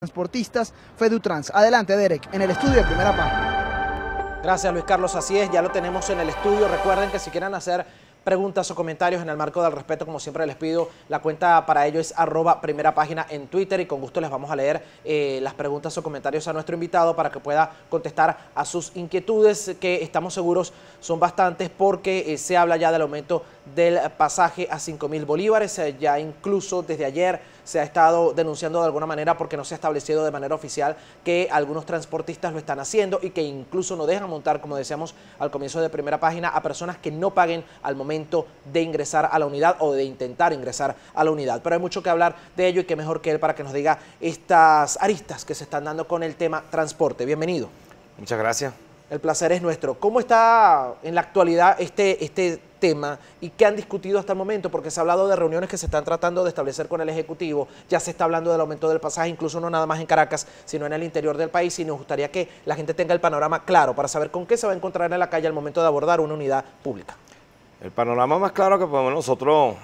transportistas Fedutrans. Adelante, Derek, en el estudio de Primera Página. Gracias, Luis Carlos. Así es, ya lo tenemos en el estudio. Recuerden que si quieren hacer preguntas o comentarios en el marco del respeto, como siempre les pido, la cuenta para ello es @primerapágina en Twitter y con gusto les vamos a leer las preguntas o comentarios a nuestro invitado para que pueda contestar a sus inquietudes, que estamos seguros son bastantes porque se habla ya del aumento del pasaje a 5.000 bolívares. Ya incluso desde ayer se ha estado denunciando de alguna manera porque no se ha establecido de manera oficial que algunos transportistas lo están haciendo y que incluso no dejan montar, como decíamos al comienzo de Primera Página, a personas que no paguen al momento de ingresar a la unidad o de intentar ingresar a la unidad. Pero hay mucho que hablar de ello y qué mejor que él para que nos diga estas aristas que se están dando con el tema transporte. Bienvenido. Muchas gracias. El placer es nuestro. ¿Cómo está en la actualidad este tema y qué han discutido hasta el momento? Porque se ha hablado de reuniones que se están tratando de establecer con el Ejecutivo, ya se está hablando del aumento del pasaje, incluso no nada más en Caracas, sino en el interior del país, y nos gustaría que la gente tenga el panorama claro para saber con qué se va a encontrar en la calle al momento de abordar una unidad pública. El panorama más claro que podemos nosotros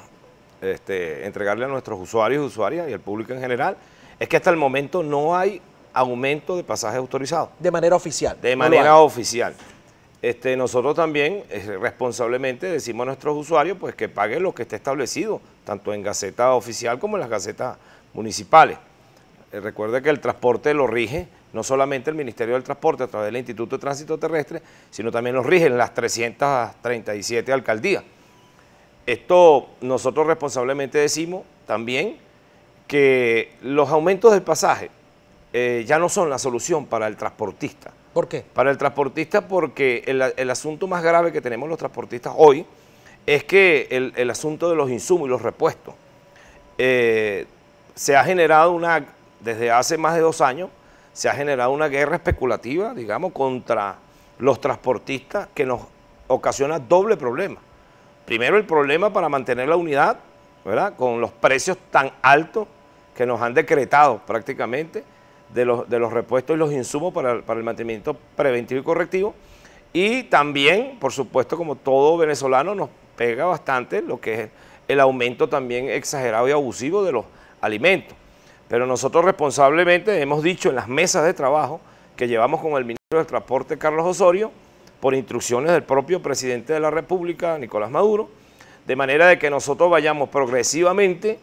entregarle a nuestros usuarios y usuarias y al público en general es que hasta el momento no hay aumento de pasajes autorizados. De manera oficial. De manera oficial. Nosotros también responsablemente decimos a nuestros usuarios pues que paguen lo que esté establecido, tanto en Gaceta Oficial como en las gacetas municipales. Recuerde que el transporte lo rige no solamente el Ministerio del Transporte a través del Instituto de Tránsito Terrestre, sino también lo rigen las 337 alcaldías. Esto nosotros responsablemente decimos también que los aumentos del pasaje ya no son la solución para el transportista. ¿Por qué? Para el transportista porque el asunto más grave que tenemos los transportistas hoy es que el asunto de los insumos y los repuestos. Se ha generado desde hace más de 2 años, se ha generado una guerra especulativa, digamos, contra los transportistas que nos ocasiona doble problema. Primero, el problema para mantener la unidad, ¿verdad?, con los precios tan altos que nos han decretado prácticamente de los repuestos y los insumos para el mantenimiento preventivo y correctivo. Y también, por supuesto, como todo venezolano, nos pega bastante lo que es el aumento también exagerado y abusivo de los alimentos. Pero nosotros responsablemente hemos dicho en las mesas de trabajo que llevamos con el ministro del Transporte, Carlos Osorio, por instrucciones del propio presidente de la República, Nicolás Maduro, de manera de que nosotros vayamos progresivamente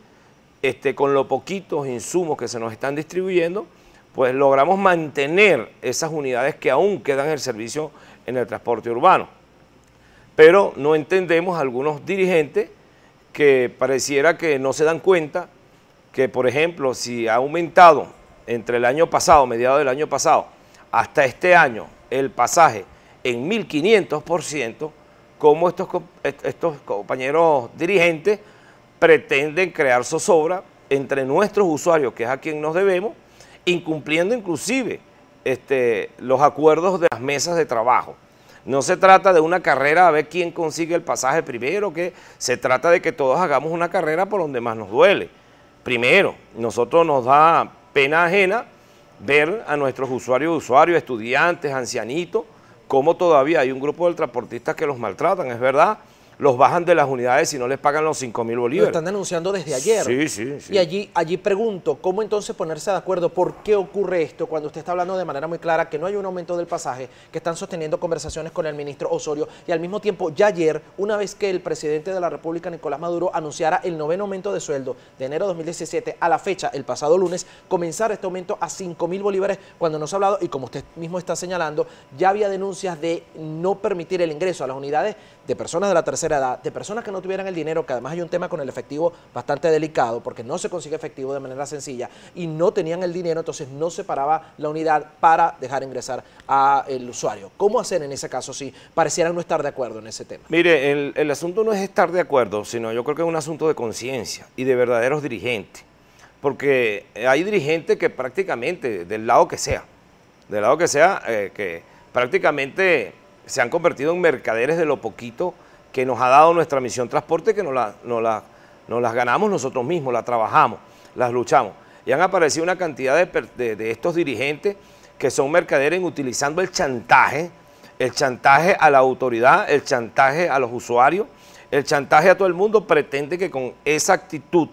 con los poquitos insumos que se nos están distribuyendo, pues logramos mantener esas unidades que aún quedan en el servicio en el transporte urbano. Pero no entendemos algunos dirigentes que pareciera que no se dan cuenta que, por ejemplo, si ha aumentado entre el año pasado, mediados del año pasado, hasta este año, el pasaje en 1.500%, cómo estos compañeros dirigentes pretenden crear zozobra entre nuestros usuarios, que es a quien nos debemos, incumpliendo inclusive los acuerdos de las mesas de trabajo. No se trata de una carrera a ver quién consigue el pasaje primero, que se trata de que todos hagamos una carrera por donde más nos duele. Primero, nosotros nos da pena ajena ver a nuestros usuarios, estudiantes, ancianitos, cómo todavía hay un grupo de transportistas que los maltratan, es verdad. Los bajan de las unidades y no les pagan los 5.000 bolívares. Lo están denunciando desde ayer. Sí. Y allí pregunto, ¿cómo entonces ponerse de acuerdo? ¿Por qué ocurre esto cuando usted está hablando de manera muy clara que no hay un aumento del pasaje, que están sosteniendo conversaciones con el ministro Osorio y al mismo tiempo ya ayer, una vez que el presidente de la República, Nicolás Maduro, anunciara el 9º aumento de sueldo de enero de 2017 a la fecha, el pasado lunes, comenzara este aumento a 5.000 bolívares cuando nos ha hablado, y como usted mismo está señalando, ya había denuncias de no permitir el ingreso a las unidades de personas de la tercera edad, de personas que no tuvieran el dinero, que además hay un tema con el efectivo bastante delicado, porque no se consigue efectivo de manera sencilla, y no tenían el dinero, entonces no se paraba la unidad para dejar ingresar al usuario. ¿Cómo hacer en ese caso si parecieran no estar de acuerdo en ese tema? Mire, el asunto no es estar de acuerdo, sino yo creo que es un asunto de conciencia y de verdaderos dirigentes, porque hay dirigentes que prácticamente, del lado que sea, que prácticamente se han convertido en mercaderes de lo poquito que nos ha dado nuestra misión transporte, que nos las ganamos nosotros mismos, las trabajamos, las luchamos. Y han aparecido una cantidad de estos dirigentes que son mercaderes utilizando el chantaje a la autoridad, el chantaje a los usuarios, el chantaje a todo el mundo. Pretende que con esa actitud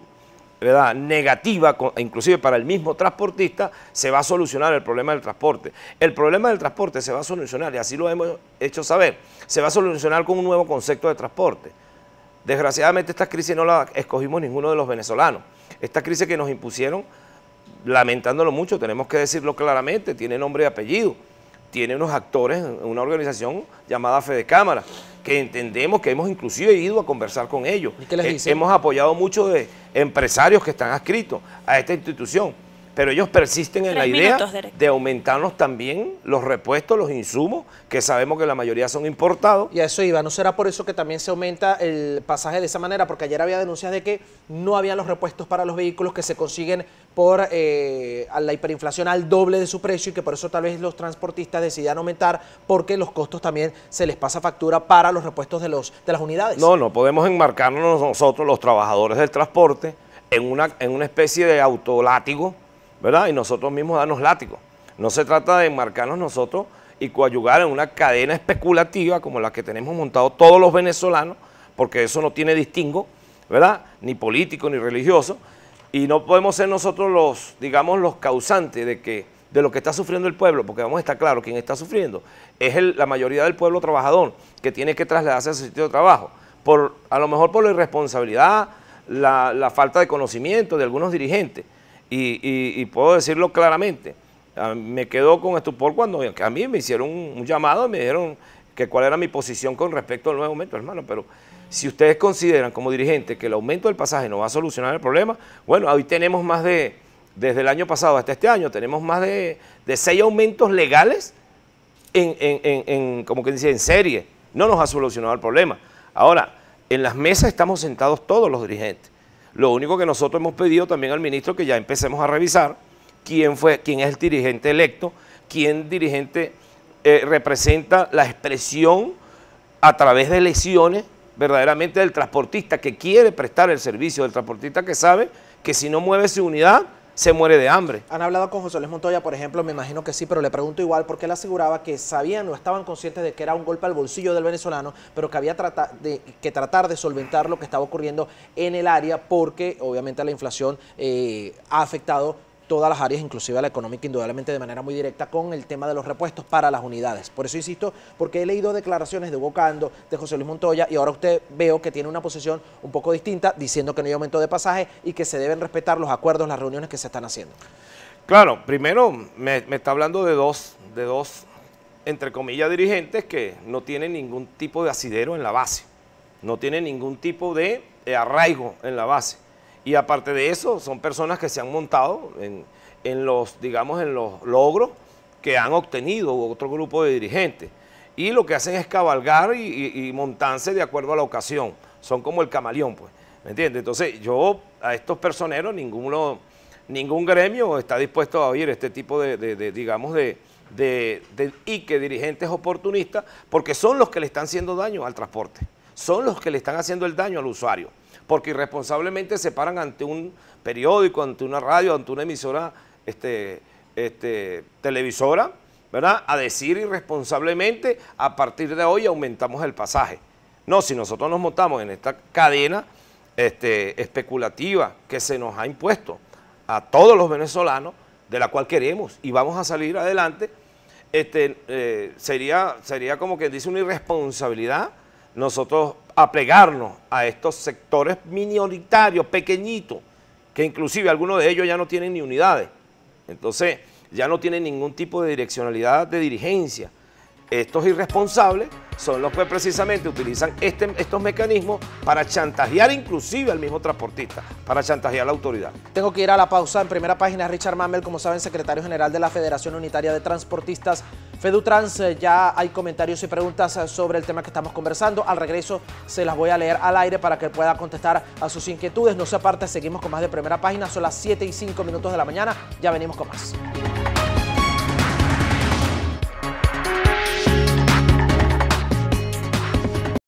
¿verdad?, negativa, inclusive para el mismo transportista, se va a solucionar el problema del transporte. El problema del transporte se va a solucionar, y así lo hemos hecho saber, se va a solucionar con un nuevo concepto de transporte. Desgraciadamente esta crisis no la escogimos ninguno de los venezolanos. Esta crisis que nos impusieron, lamentándolo mucho, tenemos que decirlo claramente, tiene nombre y apellido. Tiene unos actores en una organización llamada Fedecámara, que entendemos que hemos inclusive ido a conversar con ellos. ¿Y qué les dicen? Hemos apoyado mucho de empresarios que están adscritos a esta institución, pero ellos persisten en la idea de aumentarnos también los repuestos, los insumos, que sabemos que la mayoría son importados. Y a eso iba, ¿no será por eso que también se aumenta el pasaje de esa manera? Porque ayer había denuncias de que no habían los repuestos para los vehículos, que se consiguen por a la hiperinflación al doble de su precio, y que por eso tal vez los transportistas decidan aumentar, porque los costos también se les pasa factura para los repuestos de las unidades. No podemos enmarcarnos nosotros, los trabajadores del transporte, en una especie de autolátigo, ¿verdad? Y nosotros mismos darnos látigo. No se trata de enmarcarnos nosotros y coadyugar en una cadena especulativa como la que tenemos montado todos los venezolanos, porque eso no tiene distingo, ¿verdad?, ni político ni religioso, y no podemos ser nosotros los, digamos, los causantes de lo que está sufriendo el pueblo, porque vamos a estar claros, quien está sufriendo es la mayoría del pueblo trabajador, que tiene que trasladarse a su sitio de trabajo, a lo mejor por la irresponsabilidad, la falta de conocimiento de algunos dirigentes. Y puedo decirlo claramente, me quedo con estupor cuando a mí me hicieron un llamado y me dijeron que cuál era mi posición con respecto al nuevo aumento, hermano, pero si ustedes consideran como dirigentes que el aumento del pasaje no va a solucionar el problema, bueno, hoy tenemos desde el año pasado hasta este año, tenemos más de 6 aumentos legales como que dice, en serie. No nos ha solucionado el problema. Ahora, en las mesas estamos sentados todos los dirigentes. Lo único que nosotros hemos pedido también al ministro que ya empecemos a revisar quién es el dirigente electo, quién dirigente representa la expresión a través de elecciones verdaderamente del transportista que quiere prestar el servicio, del transportista que sabe que si no mueve su unidad se muere de hambre. ¿Han hablado con José Luis Montoya, por ejemplo? Me imagino que sí, pero le pregunto igual porque él aseguraba que sabían o estaban conscientes de que era un golpe al bolsillo del venezolano, pero que había que tratar de solventar lo que estaba ocurriendo en el área, porque obviamente la inflación ha afectado todas las áreas, inclusive a la económica, indudablemente de manera muy directa, con el tema de los repuestos para las unidades. Por eso insisto, porque he leído declaraciones de Hugo Cando, de José Luis Montoya, y ahora usted veo que tiene una posición un poco distinta, diciendo que no hay aumento de pasaje y que se deben respetar los acuerdos, las reuniones que se están haciendo. Claro, primero me está hablando de dos, entre comillas, dirigentes que no tienen ningún tipo de asidero en la base, no tienen ningún tipo de arraigo en la base. Y aparte de eso, son personas que se han montado en los logros que han obtenido otro grupo de dirigentes. Y lo que hacen es cabalgar y montarse de acuerdo a la ocasión. Son como el camaleón, pues. ¿Me entiendes? Entonces, yo a estos personeros, ningún gremio está dispuesto a oír este tipo de dirigentes oportunistas, porque son los que le están haciendo daño al transporte. Son los que le están haciendo el daño al usuario, porque irresponsablemente se paran ante un periódico, ante una radio, ante una emisora televisora, ¿verdad?, a decir irresponsablemente, a partir de hoy aumentamos el pasaje. No, si nosotros nos montamos en esta cadena especulativa que se nos ha impuesto a todos los venezolanos, de la cual queremos y vamos a salir adelante, sería como que dice una irresponsabilidad nosotros aplegarnos a estos sectores minoritarios, pequeñitos, que inclusive algunos de ellos ya no tienen ni unidades. Entonces, ya no tienen ningún tipo de direccionalidad de dirigencia. Estos irresponsables son los que precisamente utilizan estos mecanismos para chantajear inclusive al mismo transportista, para chantajear a la autoridad. Tengo que ir a la pausa. En primera página, Richard Mamel, como saben, secretario general de la Federación Unitaria de Transportistas, Fedutrans. Ya hay comentarios y preguntas sobre el tema que estamos conversando. Al regreso se las voy a leer al aire para que pueda contestar a sus inquietudes. No se aparte, seguimos con más de Primera Página. Son las 7:05 de la mañana. Ya venimos con más.